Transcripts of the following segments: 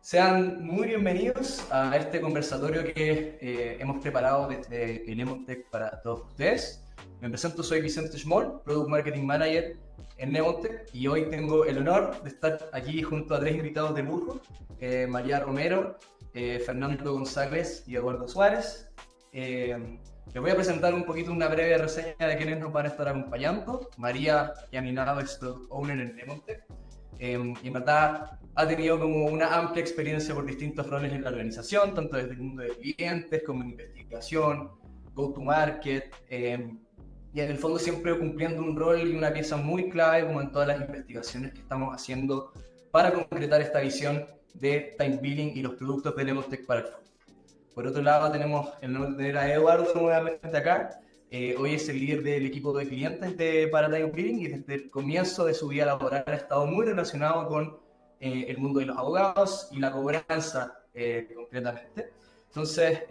Sean muy bienvenidos a este conversatorio que hemos preparado desde Lemontech para todos ustedes. Me presento, soy Vicente Schmoll, Product Marketing Manager en Lemontech, y hoy tengo el honor de estar aquí junto a tres invitados de lujo, María Romero, Fernando González y Eduardo Suárez. Les voy a presentar un poquito una breve reseña de quienes nos van a estar acompañando. María, que a mi lado es Product Owner en Lemontech. Y en verdad ha tenido como una amplia experiencia por distintos roles en la organización, tanto desde el mundo de clientes como en investigación, go-to-market, y en el fondo siempre cumpliendo un rol y una pieza muy clave como en todas las investigaciones que estamos haciendo para concretar esta visión de time billing y los productos de Lemontech para el futuro. Por otro lado tenemos el honor de tener a Eduardo nuevamente acá. Hoy es el líder del equipo de clientes de Paradigm Billing y desde el comienzo de su vida laboral ha estado muy relacionado con el mundo de los abogados y la cobranza concretamente. Entonces,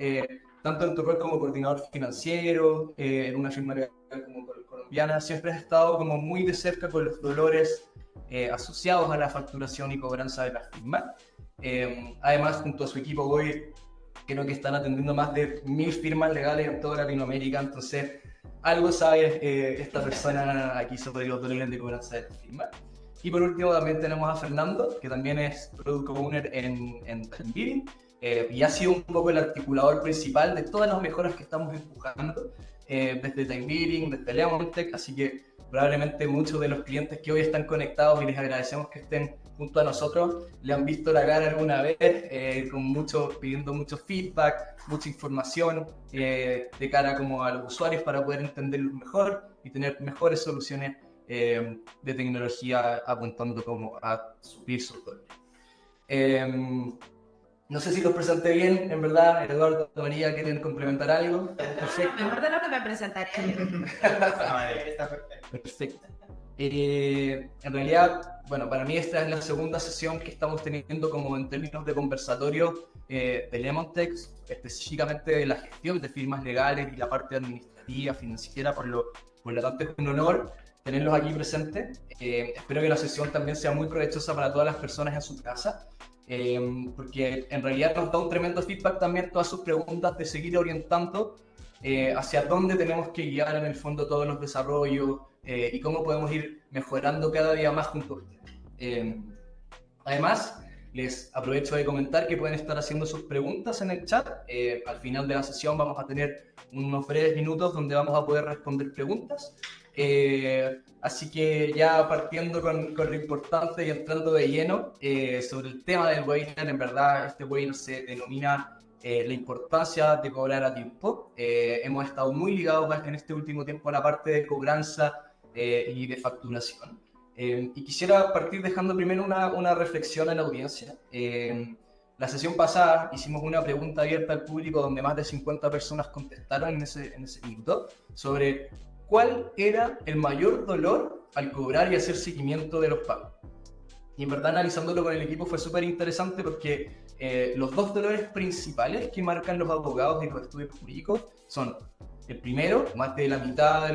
tanto en tu rol como coordinador financiero, en una firma legal como colombiana, siempre has estado como muy de cerca con los dolores asociados a la facturación y cobranza de las firmas. Además, junto a su equipo hoy creo que están atendiendo más de 1000 firmas legales en toda Latinoamérica, entonces algo sabe esta persona aquí sobre los dolores de cobranza de las firmas. Y por último también tenemos a Fernando, que también es Product Owner en Time Billing, y ha sido un poco el articulador principal de todas las mejoras que estamos empujando desde Time Billing, desde Lemontech, así que probablemente muchos de los clientes que hoy están conectados y les agradecemos que estén junto a nosotros, le han visto la cara alguna vez, pidiendo mucho feedback, mucha información de cara como a los usuarios para poder entenderlos mejor y tener mejores soluciones de tecnología apuntando como a suplir sus dolores. No sé si los presenté bien, en verdad. Eduardo, María, ¿quieren complementar algo? Perfecto. Mejor de lo que me presentaré. Perfecto. En realidad, bueno, para mí esta es la segunda sesión que estamos teniendo como en términos de conversatorio de Lemontech, específicamente de la gestión de firmas legales y la parte administrativa, financiera, por lo tanto es un honor tenerlos aquí presentes. Espero que la sesión también sea muy provechosa para todas las personas en su casa, porque en realidad nos da un tremendo feedback también todas sus preguntas de seguir orientando hacia dónde tenemos que guiar en el fondo todos los desarrollos y cómo podemos ir mejorando cada día más junto a ustedes. Además, les aprovecho de comentar que pueden estar haciendo sus preguntas en el chat. Al final de la sesión vamos a tener unos breves minutos donde vamos a poder responder preguntas. Así que ya partiendo con lo importante y entrando de lleno sobre el tema del webinar, en verdad este webinar se denomina la importancia de cobrar a tiempo. Hemos estado muy ligados en este último tiempo a la parte de cobranza y de facturación. Y quisiera partir dejando primero una reflexión a la audiencia. La sesión pasada hicimos una pregunta abierta al público donde más de 50 personas contestaron en ese minuto sobre cuál era el mayor dolor al cobrar y hacer seguimiento de los pagos. Y en verdad, analizándolo con el equipo fue súper interesante porque los dos dolores principales que marcan los abogados y los estudios jurídicos son: el primero, más de la mitad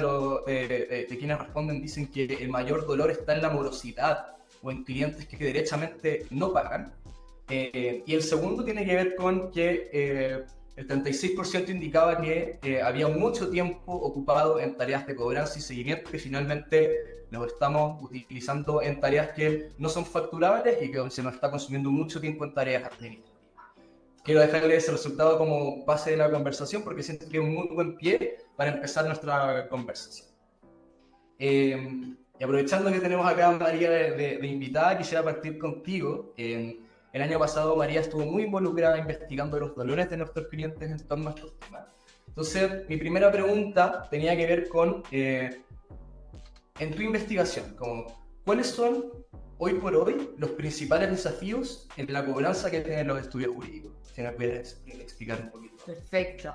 de quienes responden dicen que el mayor dolor está en la morosidad o en clientes que derechamente no pagan. Y el segundo tiene que ver con que el 36% indicaba que había mucho tiempo ocupado en tareas de cobranza y seguimiento que finalmente los estamos utilizando en tareas que no son facturables y que se nos está consumiendo mucho tiempo en tareas administrativas. Quiero dejarles ese resultado como base de la conversación porque siento que es un muy buen pie para empezar nuestra conversación. Y aprovechando que tenemos acá a María de invitada, quisiera partir contigo. El año pasado María estuvo muy involucrada investigando los dolores de nuestros clientes en torno a estos temas. Entonces, mi primera pregunta tenía que ver con, en tu investigación, ¿cuáles son hoy por hoy los principales desafíos en la cobranza que tienen los estudios jurídicos? Si me puedes explicar un poquito. Perfecto.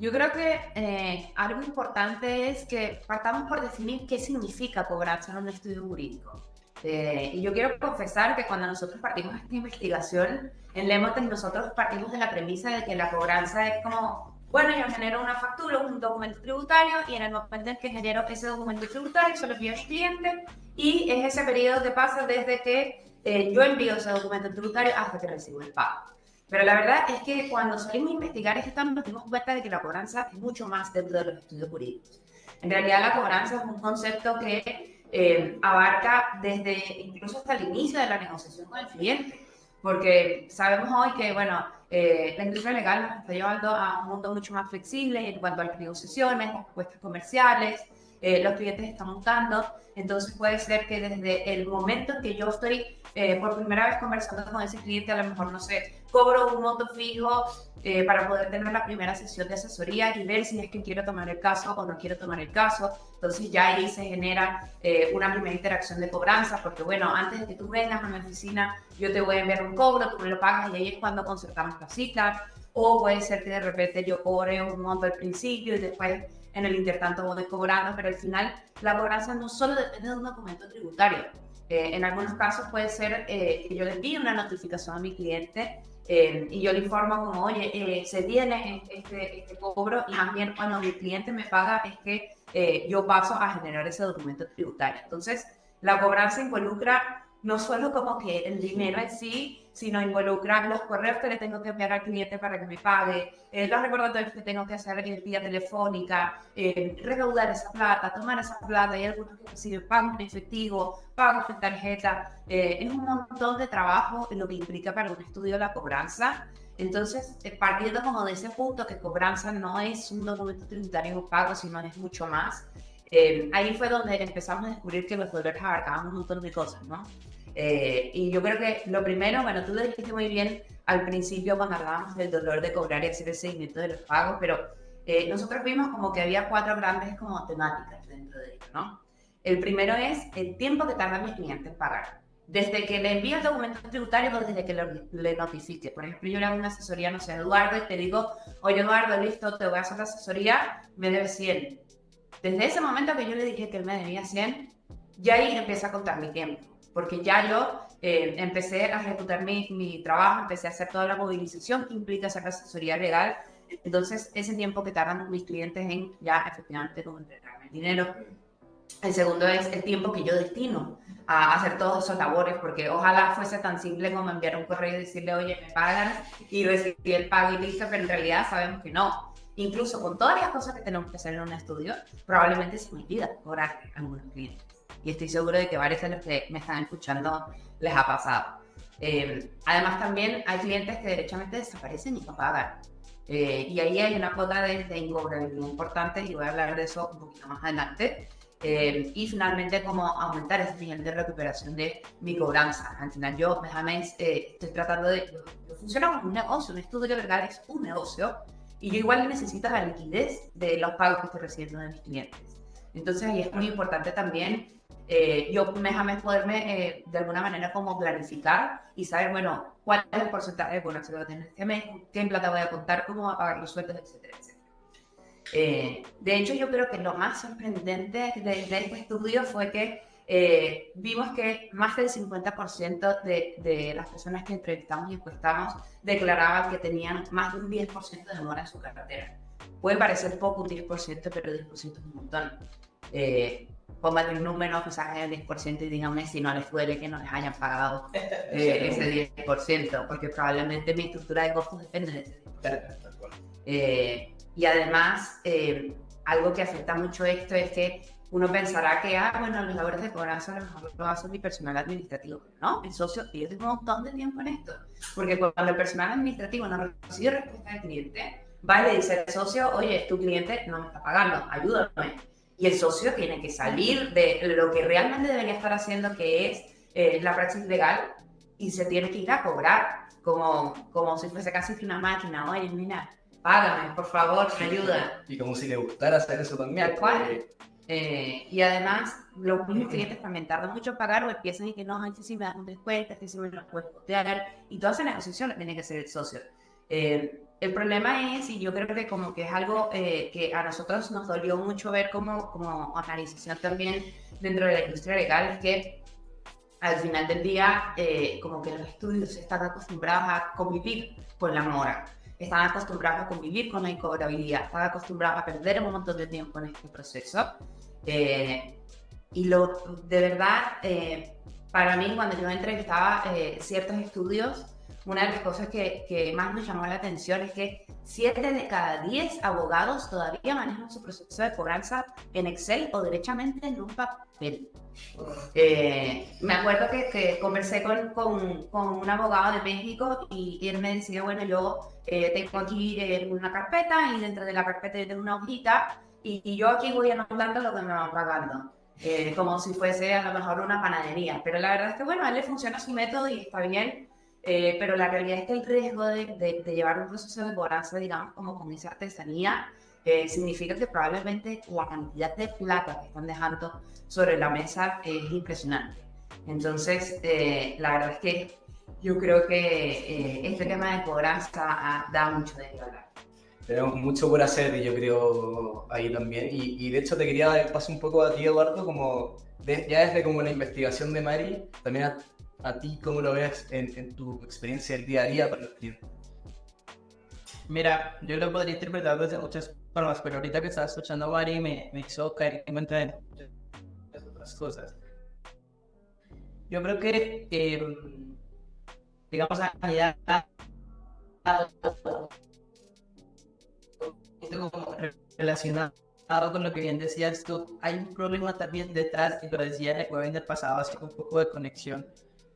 Yo creo que algo importante es que partamos por definir qué significa cobranza en un estudio jurídico. Y yo quiero confesar que cuando nosotros partimos de esta investigación en Lemontech, nosotros partimos de la premisa de que la cobranza es como, bueno, yo genero una factura, un documento tributario, y en el momento en que genero ese documento tributario se lo envío al cliente, y es ese periodo que pasa desde que yo envío ese documento tributario hasta que recibo el pago. Pero la verdad es que cuando salimos a investigar este tema nos dimos cuenta de que la cobranza es mucho más dentro de los estudios jurídicos. En realidad la cobranza es un concepto que abarca desde incluso hasta el inicio de la negociación con el cliente. Porque sabemos hoy que, bueno, la industria legal nos está llevando a un mundo mucho más flexible en cuanto a las negociaciones, las propuestas comerciales, los clientes están mutando. Entonces puede ser que desde el momento en que yo estoy por primera vez conversando con ese cliente, a lo mejor, no sé, cobro un monto fijo para poder tener la primera sesión de asesoría y ver si es que quiero tomar el caso o no quiero tomar el caso. Entonces ya ahí se genera una primera interacción de cobranza, porque bueno, antes de que tú vengas a mi oficina, yo te voy a enviar un cobro, tú me lo pagas y ahí es cuando concertamos la cita. O puede ser que de repente yo cobre un monto al principio y después en el intertanto voy cobrando, pero al final la cobranza no solo depende de un documento tributario. En algunos casos puede ser que yo le envíe una notificación a mi cliente y yo le informo como, oye, se tiene este cobro, y también cuando mi cliente me paga es que yo paso a generar ese documento tributario. Entonces, la cobranza involucra no solo como que el dinero en sí, sino involucra los correos que le tengo que enviar al cliente para que me pague, los recordatorios que tengo que hacer en vía telefónica, recaudar esa plata, tomar esa plata. Hay algunos que reciben pagos en efectivo, pagos en tarjeta. Es un montón de trabajo lo que implica para un estudio la cobranza. Entonces, partiendo como de ese punto que cobranza no es un documento tributario o pago, sino es mucho más. Ahí fue donde empezamos a descubrir que los dolores abarcaban un montón de cosas, ¿no? Y yo creo que lo primero, bueno, tú lo dijiste muy bien al principio cuando hablábamos del dolor de cobrar y hacer el seguimiento de los pagos, pero nosotros vimos como que había 4 grandes como temáticas dentro de esto, ¿no? El primero es el tiempo que tarda mi cliente en pagar. Desde que le envío el documento tributario o desde que le notifique. Por ejemplo, yo le hago una asesoría, no sé, a Eduardo, y te digo, oye Eduardo, listo, te voy a hacer la asesoría, me debes 100. Desde ese momento que yo le dije que él me debía 100, ya ahí empieza a contar mi tiempo. Porque ya yo empecé a ejecutar mi trabajo, empecé a hacer toda la movilización que implica hacer la asesoría legal. Entonces, ese tiempo que tardan mis clientes en ya efectivamente como entregarme el dinero. El segundo es el tiempo que yo destino a hacer todas esas labores, porque ojalá fuese tan simple como enviar un correo y decirle, oye, me pagan y recibir el pago y listo, pero en realidad sabemos que no. Incluso con todas las cosas que tenemos que hacer en un estudio, probablemente se me olvida cobrar a algunos clientes. Y estoy seguro de que varios de los que me están escuchando les ha pasado. Además, también hay clientes que derechamente desaparecen y no pagan. Y ahí hay una cuota de incobrabilidad importante, y voy a hablar de eso un poquito más adelante. Y finalmente, cómo aumentar ese nivel de recuperación de mi cobranza. Al final, yo, déjame, estoy tratando de... Funciona como un negocio, un estudio legal es un negocio, y yo igual necesito la liquidez de los pagos que estoy recibiendo de mis clientes. Entonces, ahí es muy importante también yo déjame poderme de alguna manera como planificar y saber, bueno, cuál es el porcentaje de bonos que voy a tener este mes, qué plata voy a contar, cómo voy a pagar los sueldos, etcétera, etcétera. De hecho, yo creo que lo más sorprendente de este estudio fue que vimos que más del 50% de las personas que entrevistamos y encuestamos declaraban que tenían más de un 10% de demora en su cartera. Puede parecer poco un 10%, pero 10% es un montón. Pongan el número, quizás el 10%, y díganme si no les duele que no les hayan pagado ese 10%, porque probablemente mi estructura de costos depende de ese 10%. Y además, algo que afecta mucho esto es que uno pensará que, bueno, los labores de cobranza a lo mejor lo hace mi personal administrativo. No, el socio pierde un montón de tiempo en esto, porque cuando el personal administrativo no recibe respuesta del cliente, va y le dice al socio, oye, tu cliente no me está pagando, ayúdame. Y el socio tiene que salir de lo que realmente debería estar haciendo, que es la praxis legal, y se tiene que ir a cobrar, como si fuese casi una máquina. Oye, mira, págame, por favor, me ayuda. Y como si le gustara hacer eso también. Tal cual. Y además, los mismos clientes también tardan mucho en pagar, o empiezan y que no, si me das un descuento, si me lo puedes costear, y toda esa negociación la tiene que hacer el socio. El problema es, y yo creo que como que es algo que a nosotros nos dolió mucho ver como organización también dentro de la industria legal, es que al final del día como que los estudios están acostumbrados a convivir con la mora, están acostumbrados a convivir con la incobrabilidad, están acostumbrados a perder un montón de tiempo en este proceso, y de verdad para mí, cuando yo entrevistaba ciertos estudios, una de las cosas que más me llamó la atención es que 7 de cada 10 abogados todavía manejan su proceso de cobranza en Excel o derechamente en un papel. Me acuerdo que conversé con un abogado de México y él me decía, bueno, yo tengo aquí una carpeta y dentro de la carpeta yo tengo una hojita y yo aquí voy anotando lo que me van pagando. Como si fuese a lo mejor una panadería. Pero la verdad es que, bueno, a él le funciona su método y está bien. Pero la realidad es que el riesgo de llevar un proceso de cobranza, digamos, como con esa artesanía, significa que probablemente la cantidad de plata que están dejando sobre la mesa es impresionante. Entonces, la verdad es que yo creo que este tema de cobranza da mucho de qué hablar. Tenemos mucho por hacer y yo creo ahí también. Y de hecho te quería dar el paso un poco a ti, Eduardo, como ya desde como la investigación de Mari, también a ti cómo lo ves en tu experiencia del día a día para los clientes. Mira, yo lo podría interpretar desde muchas formas, pero ahorita que estaba escuchando a Mari me hizo caer en cuenta de muchas otras cosas. Yo creo que, digamos, a nivel relacionado con lo que bien decías tú, hay un problema también detrás, y lo decía en el web del pasado, así un poco de conexión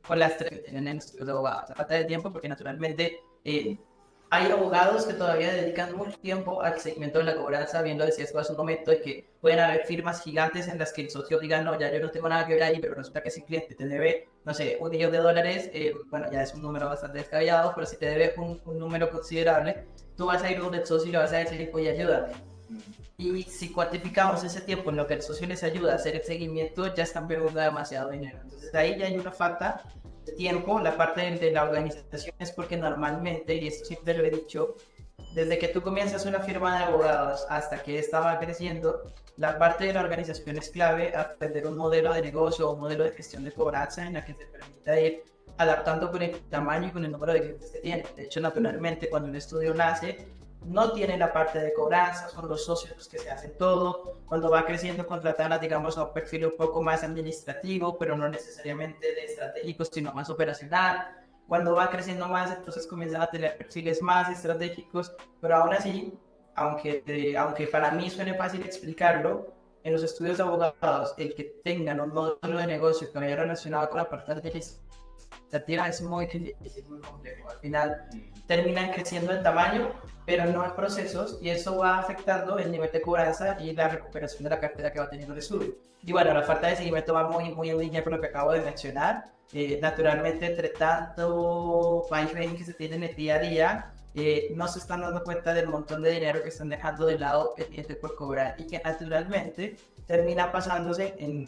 con las tres que tienen en estudios de abogados. A falta de tiempo, porque naturalmente hay abogados que todavía dedican mucho tiempo al segmento de la cobranza, bien lo decías tú hace un momento, de que pueden haber firmas gigantes en las que el socio diga, no, ya yo no tengo nada que ver ahí, pero resulta que si el cliente te debe, no sé, $1.000.000, bueno, ya es un número bastante descabellado, pero si te debe un número considerable, tú vas a ir donde el socio y le vas a decir, oye, ayúdame. Y si cuantificamos ese tiempo en lo que el socio les ayuda a hacer el seguimiento, ya están perdiendo demasiado dinero. Entonces ahí ya hay una falta de tiempo. La parte de la organización es porque normalmente, y esto siempre lo he dicho, desde que tú comienzas una firma de abogados hasta que esta va creciendo, la parte de la organización es clave a aprender un modelo de negocio o un modelo de gestión de cobranza en la que te permita ir adaptando con el tamaño y con el número de clientes que tiene. De hecho, naturalmente, cuando un estudio nace, no tiene la parte de cobranza, son los socios los que se hacen todo. Cuando va creciendo, contratan, digamos, a un perfil un poco más administrativo, pero no necesariamente de estratégico, sino más operacional. Cuando va creciendo más, entonces comienzan a tener perfiles más estratégicos, pero aún así, aunque para mí suene fácil explicarlo, en los estudios de abogados, el que tengan un modelo de negocio que vaya relacionado con la parte administrativa es muy complejo. Al final terminan creciendo en tamaño, pero no en procesos, y eso va afectando el nivel de cobranza y la recuperación de la cartera que va teniendo el estudio. Y bueno, la falta de seguimiento va muy en línea con lo que acabo de mencionar. Naturalmente, entre tanto fine que se tiene en el día a día, no se están dando cuenta del montón de dinero que están dejando de lado pendiente por cobrar, y que naturalmente termina pasándose en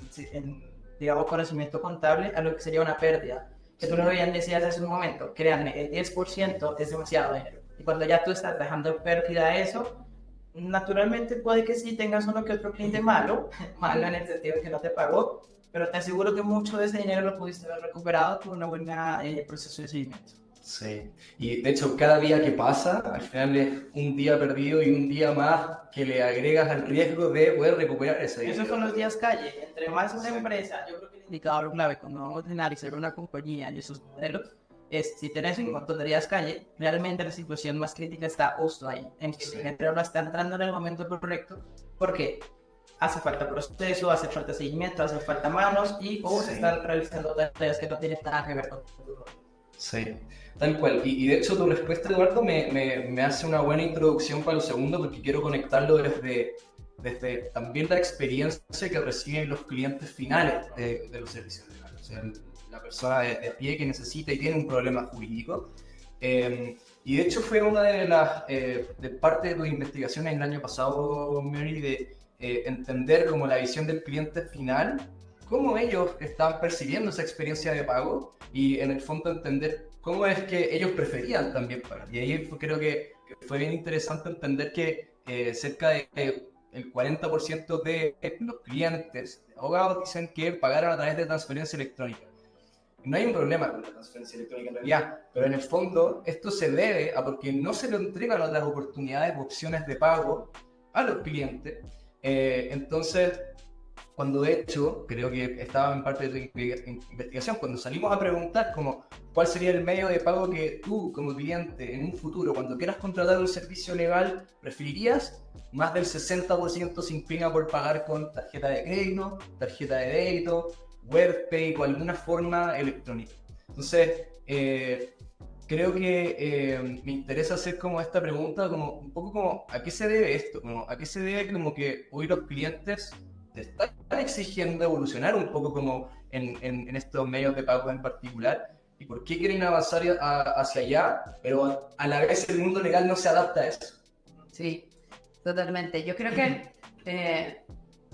digamos, conocimiento contable a lo que sería una pérdida. Que tú lo bien decías hace un momento, créanme, el 10% es demasiado dinero. Y cuando ya tú estás dejando en pérdida eso, naturalmente puede que sí tengas uno que otro cliente malo, malo en el sentido de que no te pagó, pero te aseguro que mucho de ese dinero lo pudiste haber recuperado por una buena proceso de seguimiento. Sí, y de hecho cada día que pasa, al final es un día perdido y un día más que le agregas al riesgo de poder recuperar ese dinero. Esos son los días calle. Entre más una empresa, yo creo que el indicador clave cuando vamos a analizar una compañía y esos modelos es si tenés un montón de días calle, realmente la situación más crítica está justo ahí, en que la gente no está entrando en el momento correcto, porque hace falta proceso, hace falta seguimiento, hace falta manos y se están realizando tareas que no tienen nada que ver con tu rol. Sí, tal cual. Y de hecho tu respuesta, Eduardo, me hace una buena introducción para lo segundo, porque quiero conectarlo desde también la experiencia que reciben los clientes finales de los servicios legales. O sea, la persona de pie que necesita y tiene un problema jurídico. Y de hecho fue una de las de parte de tus investigaciones el año pasado, Mary, de entender como la visión del cliente final, cómo ellos estaban percibiendo esa experiencia de pago y en el fondo entender cómo es que ellos preferían también pagar. Y ahí creo que fue bien interesante entender que cerca de el 40% de los clientes de abogados dicen que pagaron a través de transferencia electrónica. No hay un problema con la transferencia electrónica en realidad, pero en el fondo esto se debe a porque no se le entregan otras oportunidades o opciones de pago a los clientes. Entonces, cuando de hecho, creo que estaba en parte de tu investigación, cuando salimos a preguntar como cuál sería el medio de pago que tú como cliente en un futuro, cuando quieras contratar un servicio legal, preferirías, más del 60% se inclina por pagar con tarjeta de crédito, tarjeta de débito, WebPay o alguna forma electrónica. Entonces, creo que me interesa hacer como esta pregunta, como un poco como ¿a qué se debe esto? Como, ¿a qué se debe como que hoy los clientes te están exigiendo evolucionar un poco como en estos medios de pago en particular? ¿Y por qué quieren avanzar hacia allá? Pero a la vez el mundo legal no se adapta a eso. Sí, totalmente. Yo creo que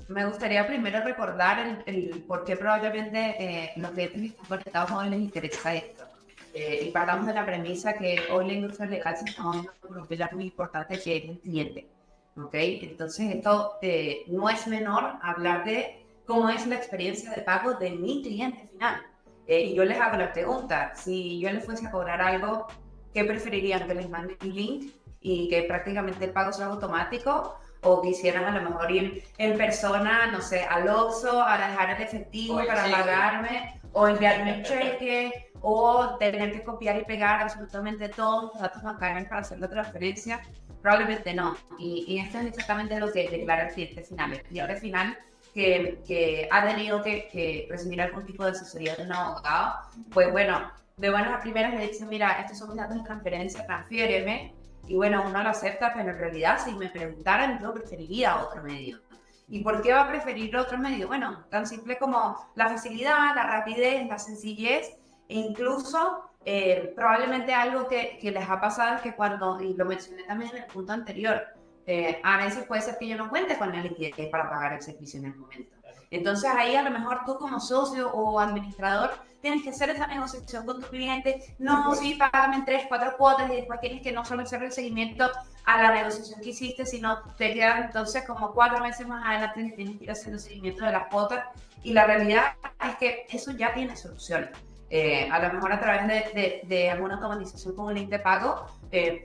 me gustaría primero recordar el por qué probablemente los clientes que están conectados hoy les interesa esto. Y partamos de la premisa que hoy la industria legal se está moviendo por un pilar muy importante que es el cliente. ¿Okay? Entonces, esto no es menor hablar de cómo es la experiencia de pago de mi cliente final. Y yo les hago la pregunta, si yo les fuese a cobrar algo, ¿qué preferirían? ¿Que les mande un link y que prácticamente el pago sea automático? ¿O quisieran a lo mejor ir en persona, no sé, al Oxxo, a dejar el efectivo para pagarme, o enviarme un cheque, o tener que copiar y pegar absolutamente todos los datos bancarios para hacer la transferencia? Probablemente no. Y esto es exactamente lo que declara el cliente final. El cliente final que ha tenido que recibir algún tipo de asesoría de un abogado, pues bueno, de buenas a primeras le dicen, mira, estos son mis datos de transferencia, transfiéreme. Y bueno, uno lo acepta, pero en realidad si me preguntaran, yo preferiría otro medio. ¿Y por qué va a preferir otro medio? Bueno, tan simple como la facilidad, la rapidez, la sencillez, e incluso probablemente algo que les ha pasado es que cuando, y lo mencioné también en el punto anterior, a veces puede ser que yo no cuente con la liquidez para pagar el servicio en el momento. Entonces ahí a lo mejor tú como socio o administrador tienes que hacer esa negociación con tu cliente. No, sí, págame en 3, 4 cuotas y después tienes que no solo hacer el seguimiento a la negociación que hiciste, sino te quedan entonces como 4 meses más adelante que tienes que ir haciendo el seguimiento de las cuotas. Y la realidad es que eso ya tiene soluciones. A lo mejor a través de alguna automatización con un link de pago,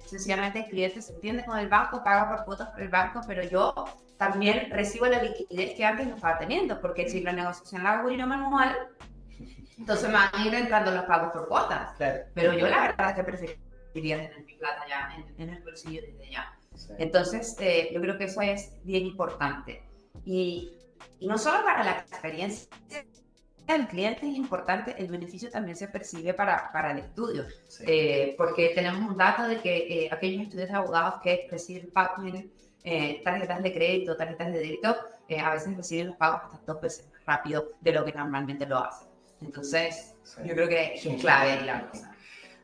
sencillamente el cliente se entiende con el banco, paga por cuotas por el banco, pero yo también recibo la liquidez que antes no estaba teniendo, porque si la negociación la hago yo manual, entonces me van a ir entrando los pagos por cuotas. Claro. Pero yo la verdad es que preferiría tener mi plata ya en el bolsillo desde ya. Sí. Entonces, yo creo que eso es bien importante. Y no solo para la experiencia del cliente es importante, el beneficio también se percibe para el estudio. Sí. Porque tenemos un dato de que aquellos estudios de abogados que reciben pagos en tarjetas de crédito, tarjetas de débito, a veces reciben los pagos hasta 2 veces más rápido de lo que normalmente lo hacen. Entonces, sí, yo creo que es clave ahí la cosa.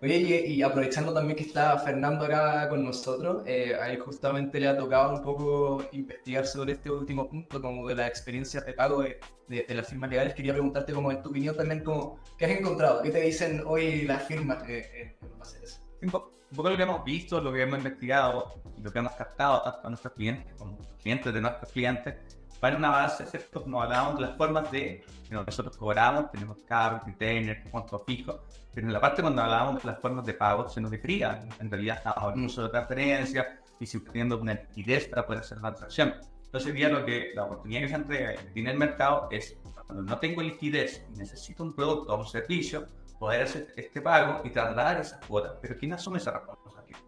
Oye, y aprovechando también que está Fernando acá con nosotros, a él justamente le ha tocado un poco investigar sobre este último punto, como de las experiencias de pago de las firmas legales. Quería preguntarte, como en tu opinión también, como, ¿qué has encontrado? ¿Qué te dicen hoy las firmas en base a eso? Un poco lo que hemos visto, lo que hemos investigado, lo que hemos captado tanto a nuestros clientes como a los clientes de nuestros clientes, para una base, ¿cierto? Como hablábamos de las formas de que nosotros cobramos, tenemos cargo, retainer, monto fijo, pero en la parte cuando hablábamos de las formas de pago se nos difería. En realidad estaba un uso de transferencia y siempre teniendo una liquidez para poder hacer la transacción. Entonces, ya la oportunidad que se entrega en el mercado es, cuando no tengo liquidez y necesito un producto o un servicio, poder hacer este pago y trasladar esas cuotas. Pero ¿quién asume esa responsabilidad?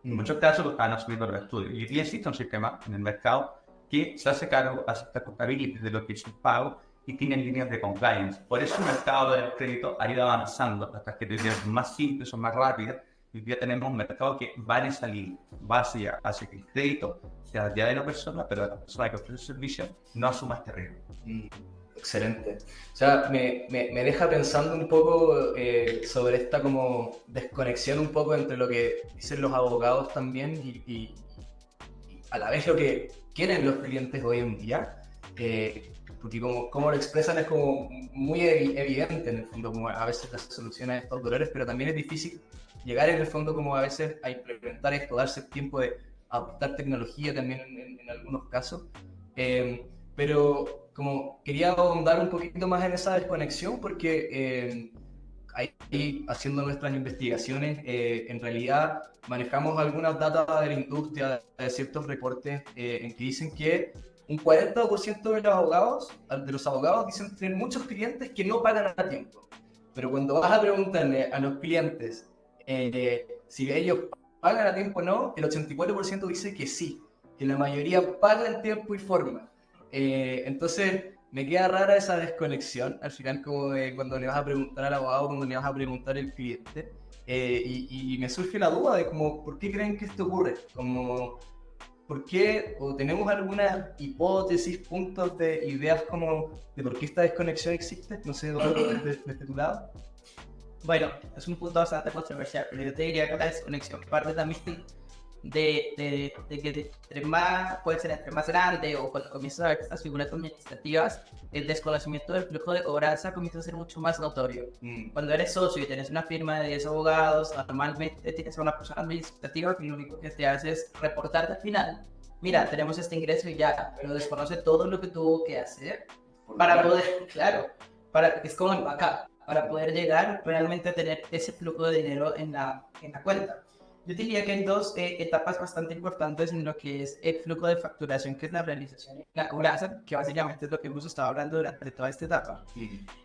En muchos casos lo están asumiendo los estudios. Y aquí existe un sistema en el mercado que se hace cargo, hace esta contabilidad de lo que es un pago y tienen líneas de compliance. Por eso el mercado del crédito ha ido avanzando. Las tarjetas son más simples, son más rápidas. Hoy día tenemos un mercado que va en esa línea, va hacia que el crédito sea ya de la persona, pero la persona que ofrece el servicio no asuma este riesgo. Excelente. O sea, me deja pensando un poco sobre esta como desconexión un poco entre lo que dicen los abogados también y a la vez lo que quieren los clientes hoy en día. Porque como lo expresan es como muy evidente en el fondo, como a veces las soluciones a estos dolores, pero también es difícil llegar en el fondo como a veces a implementar esto, darse el tiempo de adoptar tecnología también en algunos casos. Pero como quería ahondar un poquito más en esa desconexión porque ahí haciendo nuestras investigaciones en realidad manejamos algunas datas de la industria, de ciertos reportes en que dicen que un 40% de los abogados dicen tener muchos clientes que no pagan a tiempo. Pero cuando vas a preguntarle a los clientes si ellos pagan a tiempo o no, el 84% dice que sí, que la mayoría paga en tiempo y forma. Entonces, me queda rara esa desconexión, al final, como de cuando le vas a preguntar al abogado, cuando le vas a preguntar al cliente. Y me surge la duda de como, ¿por qué creen que esto ocurre? Como, ¿por qué? ¿O tenemos alguna hipótesis, puntos de ideas como de por qué esta desconexión existe? No sé, desde tu lado. Bueno, es un punto bastante controversial, pero yo te diría que la desconexión parte también de que entre más, puede ser entre más grande o cuando comienzas a ver estas figuras administrativas, el desconocimiento del flujo de cobranza comienza a ser mucho más notorio. Cuando eres socio y tienes una firma de 10 abogados, normalmente tienes a una persona administrativa que lo único que te hace es reportarte al final. Mira, tenemos este ingreso y ya, pero desconoce todo lo que tuvo que hacer para poder, claro, es como el backup, para poder llegar realmente a tener ese flujo de dinero en la cuenta. Yo diría que hay dos etapas bastante importantes en lo que es el flujo de facturación, que es la realización y la cobranza, que básicamente es lo que hemos estado hablando durante toda esta etapa.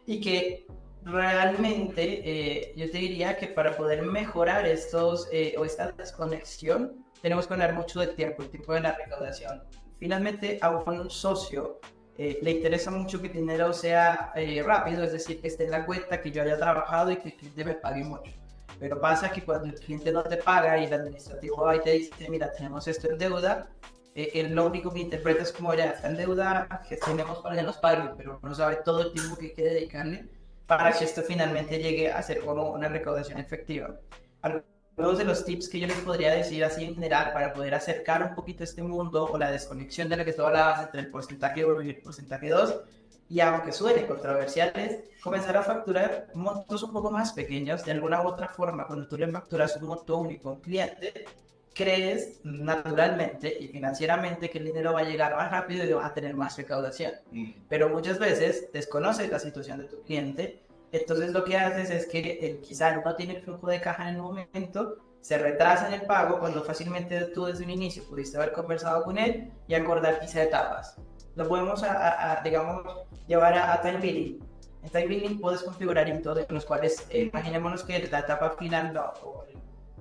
Y que realmente yo te diría que para poder mejorar o esta desconexión, tenemos que hablar mucho del tiempo, el tiempo de la recaudación. Finalmente, a un socio le interesa mucho que el dinero sea rápido, es decir, que esté en la cuenta, que yo haya trabajado y que el cliente me pague mucho. Pero pasa que cuando el cliente no te paga y el administrativo va y te dice, mira, tenemos esto en deuda, él lo único que interpreta es como, ya está en deuda, gestionemos para que nos pague, pero no sabe todo el tiempo que hay que dedicarle para que esto finalmente llegue a ser como una recaudación efectiva. Algunos de los tips que yo les podría decir así en general para poder acercar un poquito este mundo o la desconexión de la que tú hablabas entre el porcentaje 1 y el porcentaje 2, y aunque suene controversiales, comenzar a facturar montos un poco más pequeños de alguna u otra forma. Cuando tú le facturas un monto único a un cliente, crees naturalmente y financieramente que el dinero va a llegar más rápido y vas a tener más recaudación. Pero muchas veces desconoces la situación de tu cliente, entonces lo que haces es que quizá no tiene el flujo de caja en el momento, se retrasa en el pago cuando fácilmente tú desde un inicio pudiste haber conversado con él y acordar quizá etapas. Lo podemos, digamos, llevar a time billing. En time billing puedes configurar hitos en los cuales, imaginémonos que la etapa final,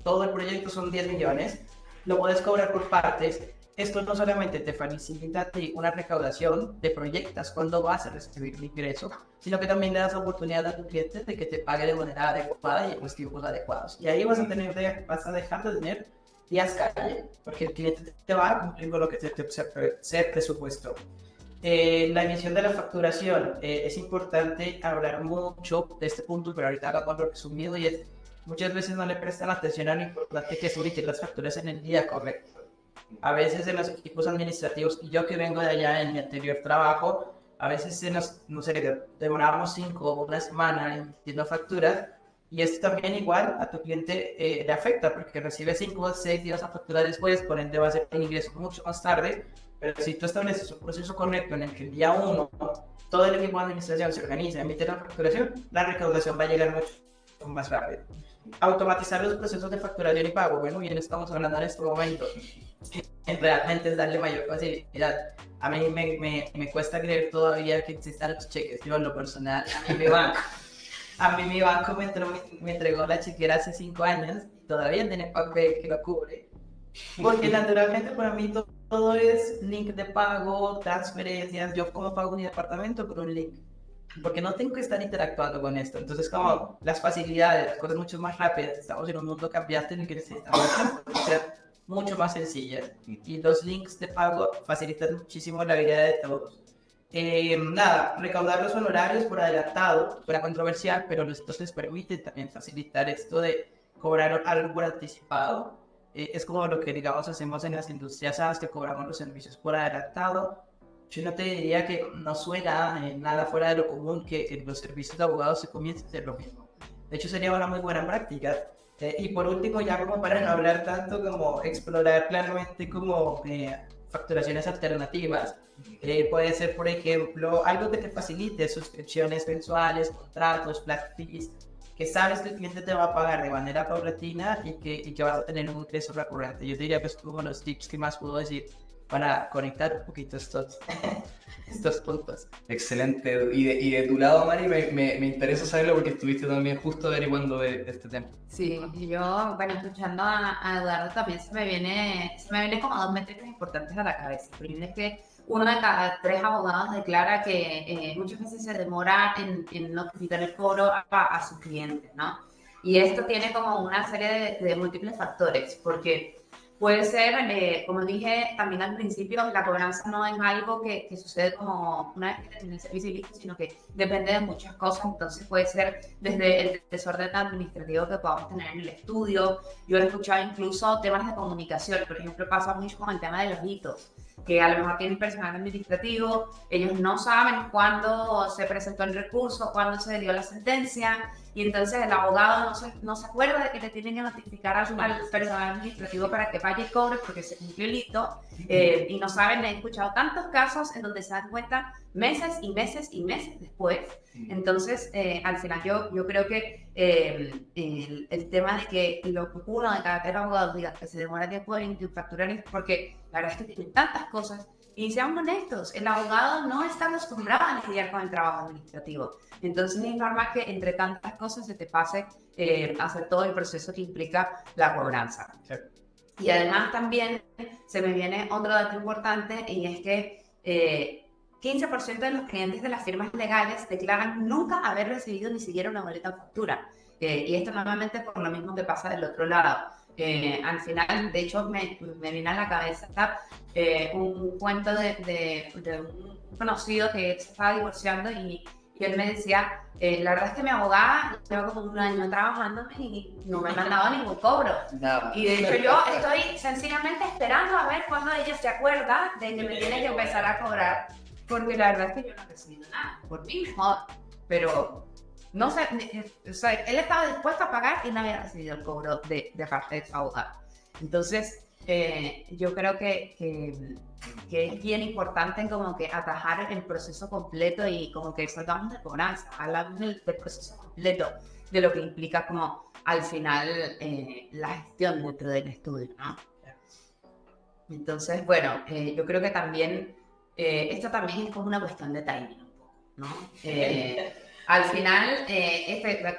todo el proyecto son 10 millones, lo puedes cobrar por partes. Esto no solamente te facilita una recaudación, te proyectas cuándo vas a recibir el ingreso, sino que también le das la oportunidad a tu cliente de que te pague de manera adecuada y en los tiempos adecuados. Y ahí vas a dejar de tener días calle, porque el cliente te va a cumplir con lo que se presupuestó. La emisión de la facturación, es importante hablar mucho de este punto, pero ahorita hagamos lo resumido y es, muchas veces no le prestan atención a lo importante que es emitir las facturas en el día correcto. A veces en los equipos administrativos, y yo que vengo de allá en mi anterior trabajo, a veces no sé, demoramos 5 o una semana emitiendo facturas, y esto también igual a tu cliente le afecta, porque recibe 5 o 6 días a facturar después, por ende va a ser un ingreso mucho más tarde. Pero si tú estableces un proceso correcto en el que el día 1 todo el equipo de administración se organiza y emite la facturación, la recaudación va a llegar mucho más rápido. Automatizar los procesos de facturación y pago. Bueno, bien, estamos hablando en este momento. Realmente es darle mayor facilidad. A mí me cuesta creer todavía que existan los cheques. Yo en lo personal, a mí mi banco me entregó la chequera hace 5 años y todavía tiene papel que lo cubre. Porque naturalmente para mí todo es link de pago, transferencias. Yo como pago mi departamento por un link, porque no tengo que estar interactuando con esto. Entonces, como las facilidades, las cosas mucho más rápidas, estamos en un mundo cambiante en el que necesitamos ser mucho más sencillas, y los links de pago facilitan muchísimo la vida de todos. Recaudar los honorarios por adelantado, suena controversial, pero esto les permite también facilitar esto de cobrar algo por anticipado. Es como lo que, digamos, hacemos en las industrias SaaS, que cobramos los servicios por adelantado. Yo no te diría que no suena nada fuera de lo común que en los servicios de abogados se comience a hacer lo mismo. De hecho, sería una muy buena práctica. Y por último, ya como para no hablar tanto, como explorar claramente como facturaciones alternativas. Puede ser, por ejemplo, algo que te facilite suscripciones mensuales, contratos, flat fees, que sabes que el cliente te va a pagar de manera paulatina y que vas a tener un ingreso recurrente. Yo diría que es como los tips que más puedo decir. para conectar un poquito estos puntos. Excelente. Y de tu lado, Mari, me interesa saberlo porque estuviste también justo averiguando de este tema. Sí, yo, bueno, escuchando a Eduardo también se me viene como dos métricas importantes a la cabeza. Primero es que uno de cada 3 abogados declara que muchas veces se demora en notificar el cobro a sus clientes, ¿no? Y esto tiene como una serie de múltiples factores, porque puede ser, como dije también al principio, la cobranza no es algo que sucede como una vez que termina el servicio y listo, sino que depende de muchas cosas. Entonces puede ser desde el desorden administrativo que podamos tener en el estudio. Yo he escuchado incluso temas de comunicación. Por ejemplo, pasa mucho con el tema de los hitos, que a lo mejor tienen personal administrativo, ellos no saben cuándo se presentó el recurso, cuándo se dio la sentencia, y entonces el abogado no se acuerda de que le tienen que notificar al personal administrativo para que vaya y cobre porque se cumplió el hito, y no saben. He escuchado tantos casos en donde se dan cuenta meses y meses y meses después. Entonces, al final yo creo que el tema de que uno de cada 3 abogados diga que se demora tiempo en facturar es porque la verdad es que tienen tantas cosas. Y seamos honestos, el abogado no está acostumbrado a lidiar con el trabajo administrativo. Entonces es normal que entre tantas cosas se te pase hacer todo el proceso que implica la cobranza. Sí. Y además también se me viene otro dato importante, y es que 15% de los clientes de las firmas legales declaran nunca haber recibido ni siquiera una boleta o factura. Y esto normalmente por lo mismo que pasa del otro lado. Al final, de hecho, me viene a la cabeza un cuento de un conocido que se estaba divorciando, y él me decía, la verdad es que mi abogada lleva como un año trabajando y no me ha mandado ningún cobro. Nada. Y de hecho yo estoy sencillamente esperando a ver cuándo ella se acuerda de que me tiene que empezar a cobrar, porque la verdad es que yo no he recibido nada por mí, pero no sé, o sea, él estaba dispuesto a pagar y no había recibido el cobro de parte de su abogado. Entonces, yo creo que es bien importante como que atajar el proceso completo, y como que salgamos de cobranza, hablamos del proceso completo, de lo que implica como al final la gestión dentro del estudio, ¿no? Entonces, bueno, yo creo que también esto también es como una cuestión de timing, ¿no? Al final,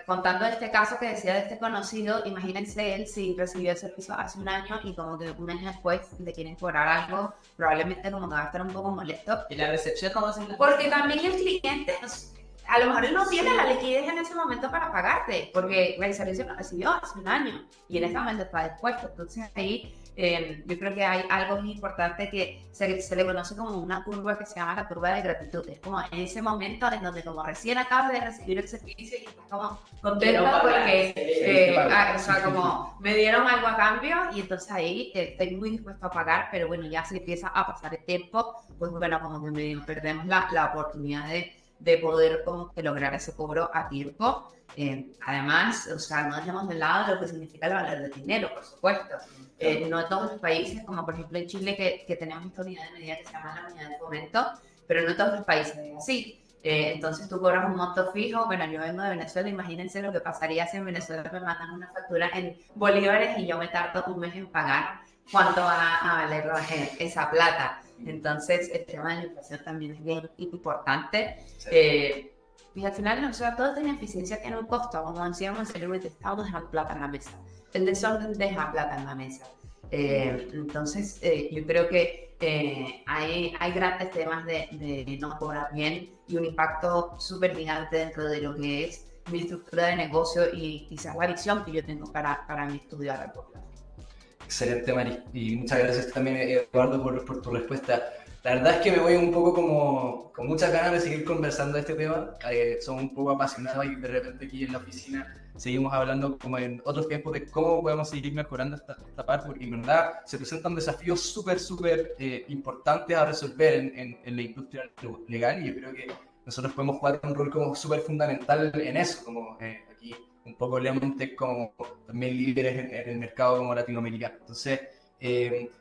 contando este caso que decía de este conocido, imagínense él si recibió el servicio hace un año y como que un año después le quieren cobrar algo, probablemente como que va a estar un poco molesto. ¿Y la recepción cómo se Porque también el cliente, a lo mejor él no tiene la liquidez en ese momento para pagarte, porque el servicio lo recibió hace un año y en este momento está dispuesto. Entonces ahí yo creo que hay algo muy importante que se le conoce como una curva que se llama la curva de gratitud. Es como en ese momento en donde como recién acabas de recibir el servicio y estás como contento porque o sea, como me dieron algo a cambio, y entonces ahí estoy muy dispuesto a pagar, pero bueno, ya se empieza a pasar el tiempo, pues bueno, como que perdemos la oportunidad de poder como que lograr ese cobro a tiempo. Además, o sea, no dejemos de lado lo que significa el valor del dinero, por supuesto. No en todos los países, como por ejemplo en Chile, que tenemos esta unidad de medida que se llama la unidad de fomento, pero no en todos los países es así. Entonces tú cobras un monto fijo. Bueno, yo vengo de Venezuela, imagínense lo que pasaría si en Venezuela me mandan una factura en bolívares y yo me tardo un mes en pagar. ¿Cuánto va a valer esa plata? Entonces el tema de la inflación también es bien importante. Y al final, o sea, todo tiene eficiencia, tiene un costo. Como decíamos anteriormente, estamos dejando plata en la mesa. El desorden deja plata en la mesa. Entonces, yo creo que hay grandes temas de no cobrar bien y un impacto súper gigante dentro de lo que es mi estructura de negocio y quizás la visión que yo tengo para mi estudio a largo plazo. Excelente, Mari. Y muchas gracias también, Eduardo, por tu respuesta. La verdad es que me voy un poco como con muchas ganas de seguir conversando de este tema. Somos un poco apasionados y de repente aquí en la oficina seguimos hablando como en otros tiempos de cómo podemos seguir mejorando esta parte, porque en verdad se presentan desafíos súper importantes a resolver en la industria legal, y yo creo que nosotros podemos jugar un rol como súper fundamental en eso, como aquí un poco Lemontech como también líderes en el mercado como latinoamericano. Entonces,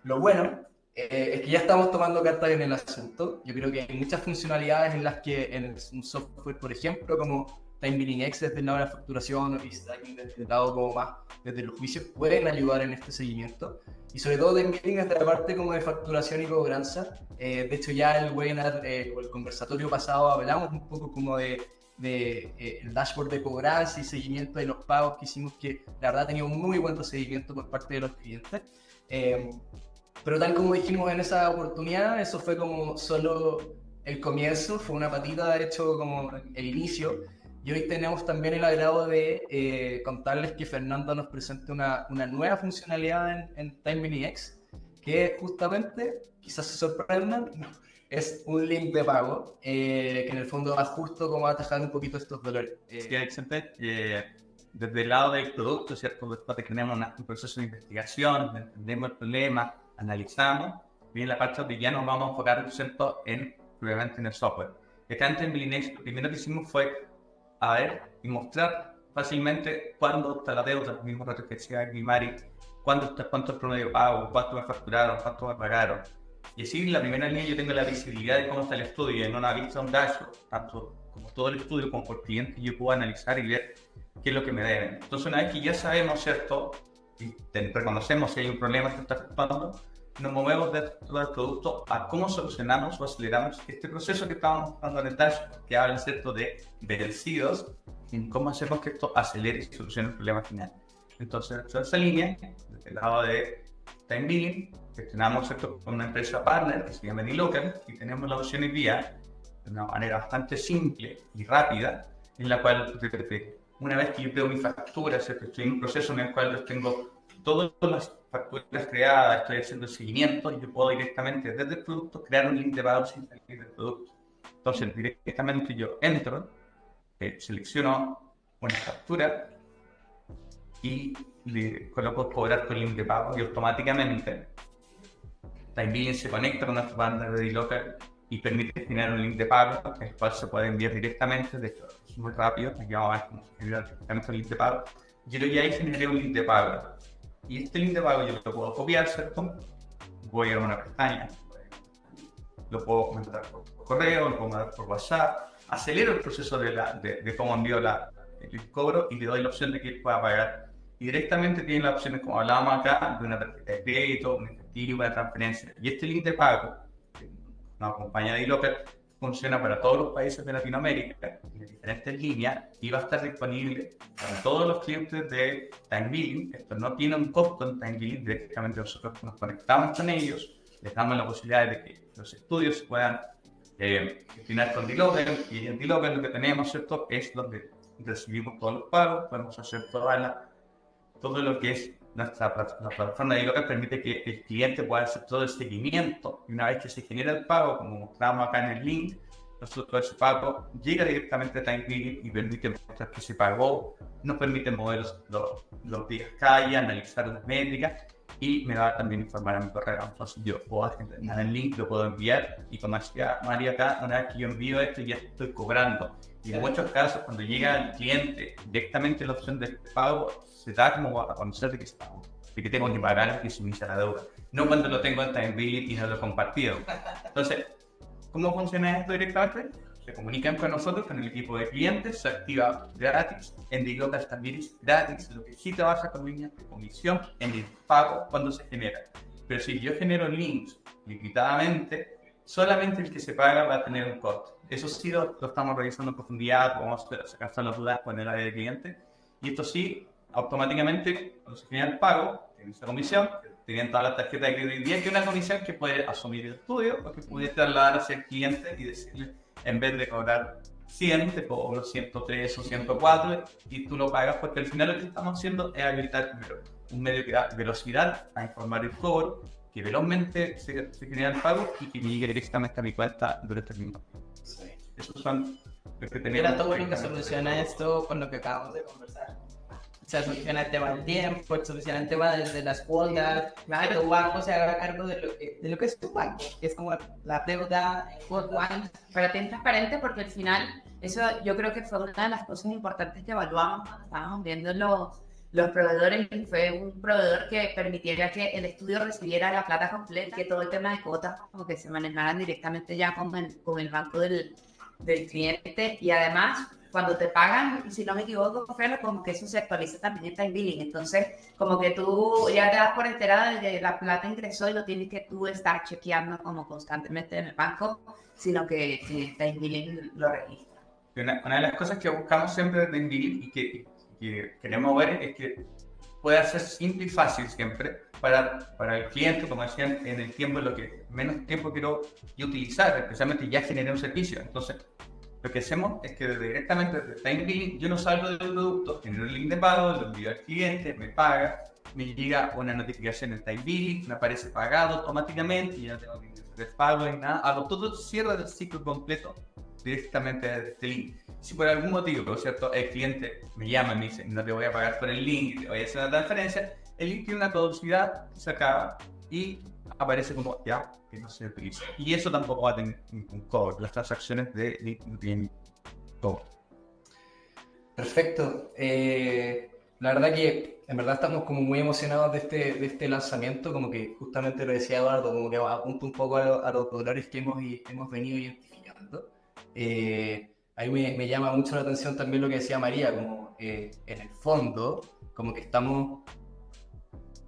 lo bueno es que ya estamos tomando cartas en el asunto. Yo creo que hay muchas funcionalidades en las que en un software, por ejemplo, como Time Billing X desde el lado de la facturación y Stacking desde el lado como más desde los juicios pueden ayudar en este seguimiento. Y sobre todo Time Billing desde la parte como de facturación y cobranza. De hecho ya el webinar o el conversatorio pasado hablamos un poco como de el dashboard de cobranza y seguimiento de los pagos que hicimos, que la verdad ha tenido un muy buen procedimiento por parte de los clientes. Pero tal como dijimos en esa oportunidad, eso fue como solo el comienzo, fue una patita, de hecho, como el inicio. Y hoy tenemos también el agrado de contarles que Fernando nos presente una nueva funcionalidad en Time Billing X, que justamente, quizás se sorprendan, es un link de pago, que en el fondo va justo como a atajar un poquito estos dolores. Sí, excelente. Desde el lado del producto, ¿cierto? Después de que tenemos un proceso de investigación, entendemos el problema, analizamos, bien la parte donde ya nos vamos a enfocar, ¿cierto? Obviamente en el software. Acá en Time Billing X, lo primero que hicimos fue a ver y mostrar fácilmente cuándo está la deuda, el mismo rato que decía Mari, cuánto es el promedio de pago, cuánto me facturaron, cuánto me pagaron. Y así en la primera línea yo tengo la visibilidad de cómo está el estudio y en una vista, un dashboard, tanto como todo el estudio como por cliente, yo puedo analizar y ver qué es lo que me deben. Entonces una vez que ya sabemos, ¿cierto? Y reconocemos si hay un problema que está afectando, nos movemos de todo el producto a cómo solucionamos o aceleramos este proceso que estábamos mostrando en el dashboard, que habla, ¿cierto?, de vencidos, en cómo hacemos que esto acelere y solucione el problema final. Entonces, en esa línea, desde el lado de Time Billing, gestionamos esto con una empresa partner que se llama DLocal y tenemos la opción hoy día de una manera bastante simple y rápida, en la cual, una vez que yo creo mi factura, ¿cierto?, estoy en un proceso en el cual tengo todas las facturas creadas, estoy haciendo el seguimiento y yo puedo directamente desde el producto crear un link de pago sin salir del producto. Entonces, directamente yo entro, selecciono una factura y le coloco cobrar con link de pago y automáticamente Time Billing se conecta con nuestra banda de DLocal y permite generar un link de pago, el cual se puede enviar directamente. De hecho, es muy rápido, aquí vamos a ver cómo se genera directamente el link de pago. Yo ya ahí generé un link de pago. Y este link de pago yo lo puedo copiar, ¿cierto? Voy a ir a una pestaña, lo puedo mandar por correo, lo puedo mandar por WhatsApp, acelero el proceso de cómo envío el cobro y le doy la opción de que él pueda pagar. Y directamente tiene las opciones, como hablábamos acá, de una tarjeta de crédito, un efectivo, una transferencia. Y este link de pago, que nos acompaña de DLocal, funciona para todos los países de Latinoamérica, en diferentes líneas, y va a estar disponible para todos los clientes de Time Billing. Esto no tiene un costo en Time Billing, directamente nosotros nos conectamos con ellos, les damos la posibilidad de que los estudios se puedan gestionar con DLocal, y en DLocal lo que tenemos, ¿cierto?, es donde recibimos todos los pagos, podemos hacer todo lo que es la plataforma de DLocal permite que el cliente pueda hacer todo el seguimiento y una vez que se genera el pago, como mostramos acá en el link, nosotros ese pago llega directamente a Time Billing y permite mostrar que se pagó, nos permite mover los días calle, analizar las métricas y me va a también informar a mi correo. Entonces yo puedo agendar el link, lo puedo enviar y como decía María acá, una vez que yo envío esto ya estoy cobrando. Y en muchos casos cuando llega el cliente directamente la opción de pago se da como a conocer de que se pagó, de que tengo que pagar que se inicia la deuda. No cuando lo tengo en Time Billing y no lo he compartido. Entonces, ¿cómo funciona esto directamente? Se comunican con nosotros, con el equipo de clientes, se activa gratis, en DLocal también es gratis, lo que sí trabaja con líneas de comisión en el pago cuando se genera. Pero si yo genero links limitadamente, solamente el que se paga va a tener un costo. Eso sí lo estamos revisando en profundidad, vamos a sacar todas las dudas con el área de cliente. Y esto sí, automáticamente, cuando se genera el pago, tiene esa comisión, tienen todas las tarjetas de crédito hoy día, que es una comisión que puede asumir el estudio o que puede trasladar hacia el cliente y decirle, en vez de cobrar 100, te cobro 103 o 104 y tú lo pagas porque al final lo que estamos haciendo es habilitar un medio que da velocidad a informar el cobro, que velozmente se genera el pago y que llegue directamente a mi cuenta durante el minuto. Sí. Esos son los que tenemos. Era todo lo que soluciona esto con lo que acabamos de conversar. O sea, soluciona el tema del tiempo, soluciona el tema de las cuotas, que tu banco se haga cargo de lo que es tu banco, que es como la deuda para ti es transparente porque al final, eso yo creo que fue una de las cosas importantes que evaluamos cuando estábamos viendo los proveedores, y fue un proveedor que permitiera que el estudio recibiera la plata completa, que todo el tema de cuotas como que se manejaran directamente ya con el banco del cliente, y además cuando te pagan, si no me equivoco, Fer, como que eso se actualiza también en Time Billing. Entonces, como que tú ya te das por enterada de que la plata ingresó y no tienes que tú estar chequeando como constantemente en el banco, sino que Time Billing lo registra. Una de las cosas que buscamos siempre desde Indeed y que queremos ver es que pueda ser simple y fácil siempre para el cliente, como decían, en el tiempo en lo que menos tiempo quiero yo utilizar, especialmente ya generé un servicio. Entonces, lo que hacemos es que directamente desde Time Billing yo no salgo del producto, genero el link de pago, lo envío al cliente, me paga, me llega una notificación en Time Billing, me aparece pagado automáticamente y ya no tengo que hacer pago ni nada. Hago todo el cierre del ciclo completo directamente desde este link. Si por algún motivo, ¿cierto?, el cliente me llama y me dice, no te voy a pagar por el link, te voy a hacer una transferencia, el link tiene una caducidad, se acaba y aparece como ya que no se utiliza. Y eso tampoco va a tener un cobro. Las transacciones de link no tienen cobro. Perfecto. La verdad que en verdad estamos como muy emocionados de este lanzamiento, como que justamente lo decía Eduardo, como que apunta un poco a los dolores que hemos venido identificando. Ahí me llama mucho la atención también lo que decía María, como en el fondo, como que estamos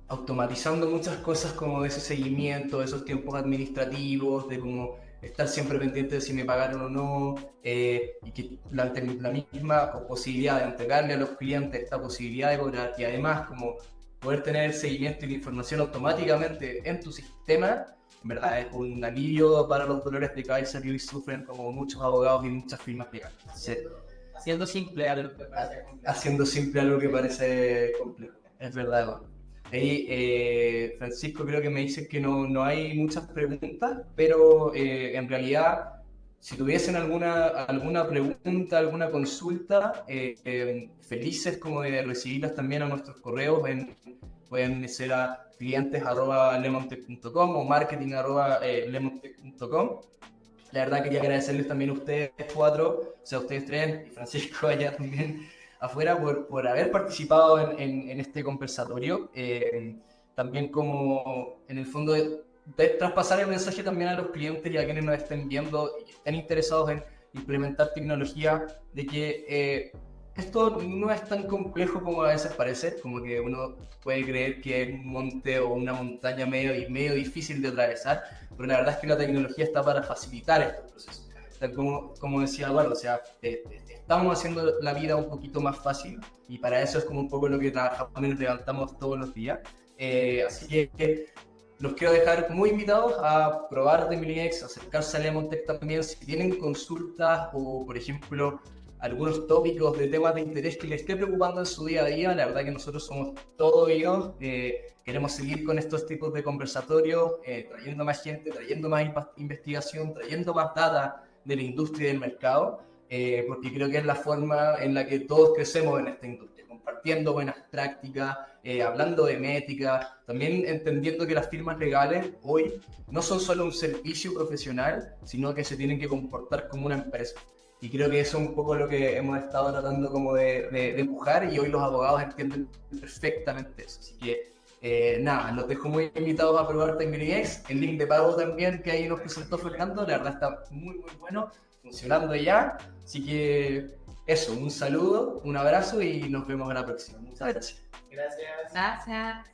automatizando muchas cosas como de ese seguimiento, de esos tiempos administrativos, de como estar siempre pendiente de si me pagaron o no, y que la misma posibilidad de entregarle a los clientes esta posibilidad de cobrar y además como poder tener el seguimiento y la información automáticamente en tu sistema, en verdad es un alivio para los dolores de cabeza que hoy sufren como muchos abogados y muchas firmas legales. Sí. Haciendo simple algo que parece complejo. Haciendo simple algo que parece complejo, es verdad, Eduardo. Ahí, Francisco, creo que me dice que no hay muchas preguntas, pero en realidad, si tuviesen alguna pregunta, alguna consulta, felices como de recibirlas también a nuestros correos. Pueden ser a clientes@lemontech.com o marketing@lemontech.com. La verdad quería agradecerles también a ustedes cuatro, o sea, a ustedes tres y Francisco allá también afuera por haber participado en este conversatorio. También como en el fondo de traspasar el mensaje también a los clientes y a quienes nos estén viendo y estén interesados en implementar tecnología, de que esto no es tan complejo como a veces parece, como que uno puede creer que es un monte o una montaña medio difícil de atravesar, pero la verdad es que la tecnología está para facilitar estos procesos. Tal como decía Eduardo, o sea, estamos haciendo la vida un poquito más fácil y para eso es como un poco lo que trabajamos y nos levantamos todos los días. Así que los quiero dejar muy invitados a probar TheMilliX, acercarse a Lemontech también si tienen consultas o, por ejemplo, algunos tópicos de temas de interés que les esté preocupando en su día a día. La verdad que nosotros somos todo ellos. Queremos seguir con estos tipos de conversatorios, trayendo más gente, trayendo más investigación, trayendo más data de la industria y del mercado, porque creo que es la forma en la que todos crecemos en esta industria, compartiendo buenas prácticas, hablando de métrica, también entendiendo que las firmas legales hoy no son solo un servicio profesional, sino que se tienen que comportar como una empresa. Y creo que eso es un poco lo que hemos estado tratando como de empujar y hoy los abogados entienden perfectamente eso. Así que nada, los dejo muy invitados a probar TheMilliX, el link de pago también que ahí nos presentó Fernando, la verdad está muy bueno, funcionando ya. Así que eso, un saludo, un abrazo y nos vemos en la próxima. Muchas gracias. Gracias. Gracias.